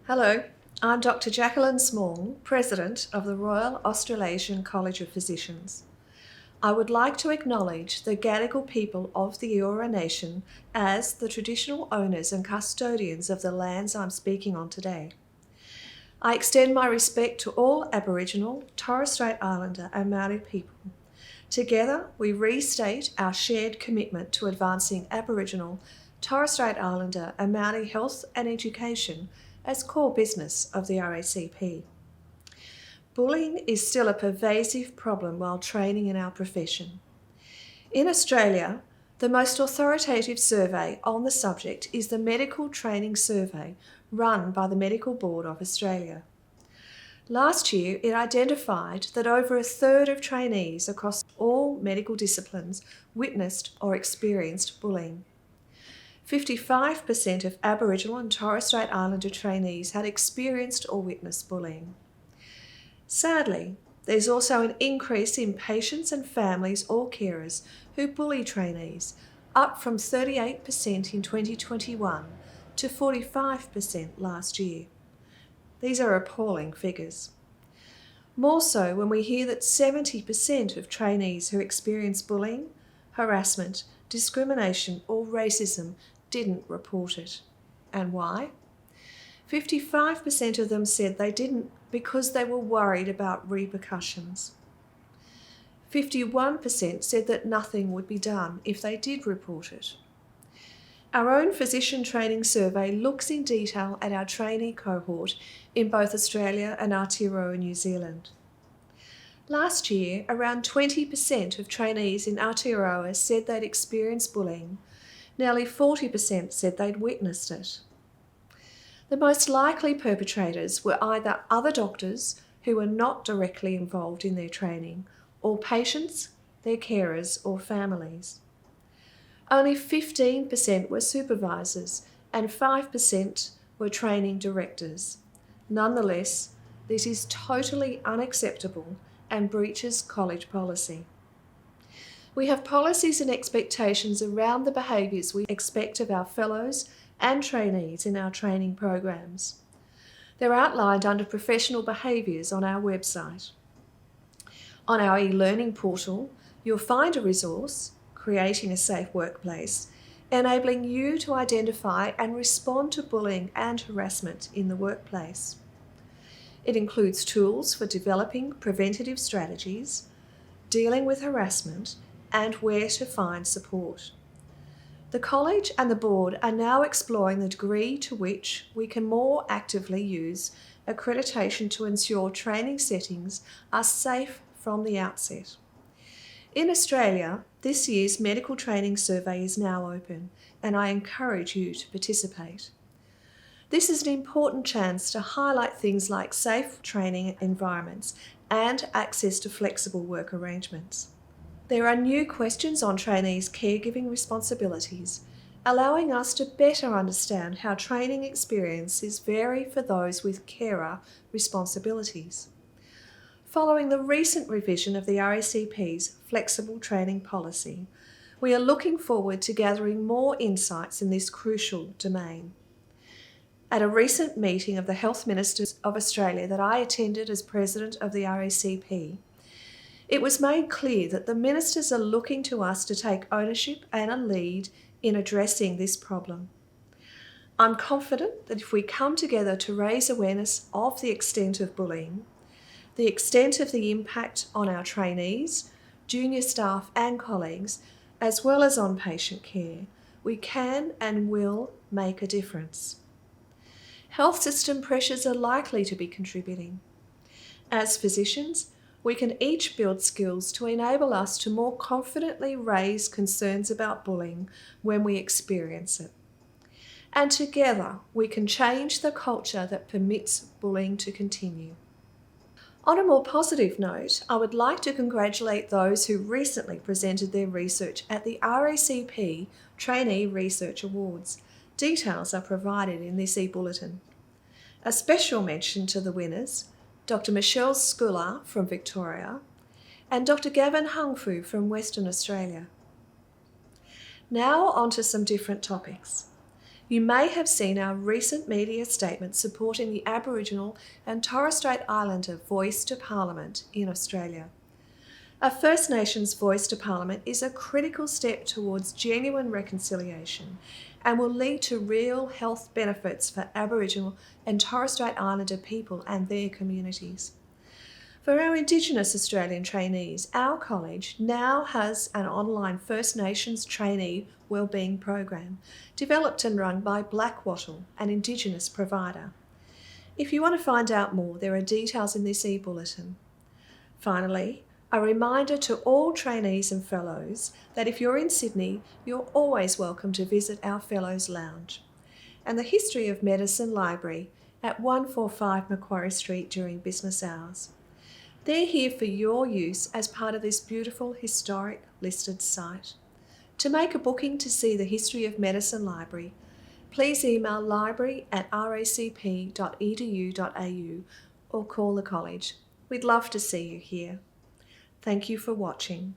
Hello, I'm Dr. Jacqueline Small, President of the Royal Australasian College of Physicians. I would like to acknowledge the Gadigal people of the Eora Nation as the traditional owners and custodians of the lands I'm speaking on today. I extend my respect to all Aboriginal, Torres Strait Islander and Māori people. Together, we restate our shared commitment to advancing Aboriginal, Torres Strait Islander and Māori health and education as core business of the RACP. Bullying is still a pervasive problem while training in our profession. In Australia, the most authoritative survey on the subject is the Medical Training Survey run by the Medical Board of Australia. Last year, it identified that over a third of trainees across all medical disciplines witnessed or experienced bullying. 55% of Aboriginal and Torres Strait Islander trainees had experienced or witnessed bullying. Sadly, there's also an increase in patients and families or carers who bully trainees, up from 38% in 2021 to 45% last year. These are appalling figures. More so when we hear that 70% of trainees who experience bullying, harassment, discrimination or racism didn't report it. And why? 55% of them said they didn't because they were worried about repercussions. 51% said that nothing would be done if they did report it. Our own physician training survey looks in detail at our trainee cohort in both Australia and Aotearoa, New Zealand. Last year, around 20% of trainees in Aotearoa said they'd experienced bullying. Nearly 40% said they'd witnessed it. The most likely perpetrators were either other doctors who were not directly involved in their training, or patients, their carers, or families. Only 15% were supervisors and 5% were training directors. Nonetheless, this is totally unacceptable and breaches college policy. We have policies and expectations around the behaviours we expect of our fellows and trainees in our training programs. They're outlined under professional behaviours on our website. On our e-learning portal, you'll find a resource, Creating a Safe Workplace, enabling you to identify and respond to bullying and harassment in the workplace. It includes tools for developing preventative strategies, dealing with harassment, and where to find support. The college and the board are now exploring the degree to which we can more actively use accreditation to ensure training settings are safe from the outset. In Australia, this year's medical training survey is now open, and I encourage you to participate. This is an important chance to highlight things like safe training environments and access to flexible work arrangements. There are new questions on trainees' caregiving responsibilities, allowing us to better understand how training experiences vary for those with carer responsibilities. Following the recent revision of the RACP's flexible training policy, we are looking forward to gathering more insights in this crucial domain. At a recent meeting of the Health Ministers of Australia that I attended as President of the RACP, it was made clear that the ministers are looking to us to take ownership and a lead in addressing this problem. I'm confident that if we come together to raise awareness of the extent of bullying, the extent of the impact on our trainees, junior staff and colleagues, as well as on patient care, we can and will make a difference. Health system pressures are likely to be contributing. As physicians, we can each build skills to enable us to more confidently raise concerns about bullying when we experience it. And together, we can change the culture that permits bullying to continue. On a more positive note, I would like to congratulate those who recently presented their research at the RACP Trainee Research Awards. Details are provided in this e-bulletin. A special mention to the winners, Dr. Michelle Skula from Victoria and Dr. Gavin Hungfu from Western Australia. Now on to some different topics. You may have seen our recent media statement supporting the Aboriginal and Torres Strait Islander voice to Parliament in Australia. A First Nations voice to Parliament is a critical step towards genuine reconciliation and will lead to real health benefits for Aboriginal and Torres Strait Islander people and their communities. For our Indigenous Australian trainees, our college now has an online First Nations trainee wellbeing program developed and run by Blackwattle, an Indigenous provider. If you want to find out more, there are details in this e-bulletin. Finally, a reminder to all trainees and fellows that if you're in Sydney, you're always welcome to visit our Fellows Lounge and the History of Medicine Library at 145 Macquarie Street during business hours. They're here for your use as part of this beautiful historic listed site. To make a booking to see the History of Medicine Library, please email library@racp.edu.au or call the college. We'd love to see you here. Thank you for watching.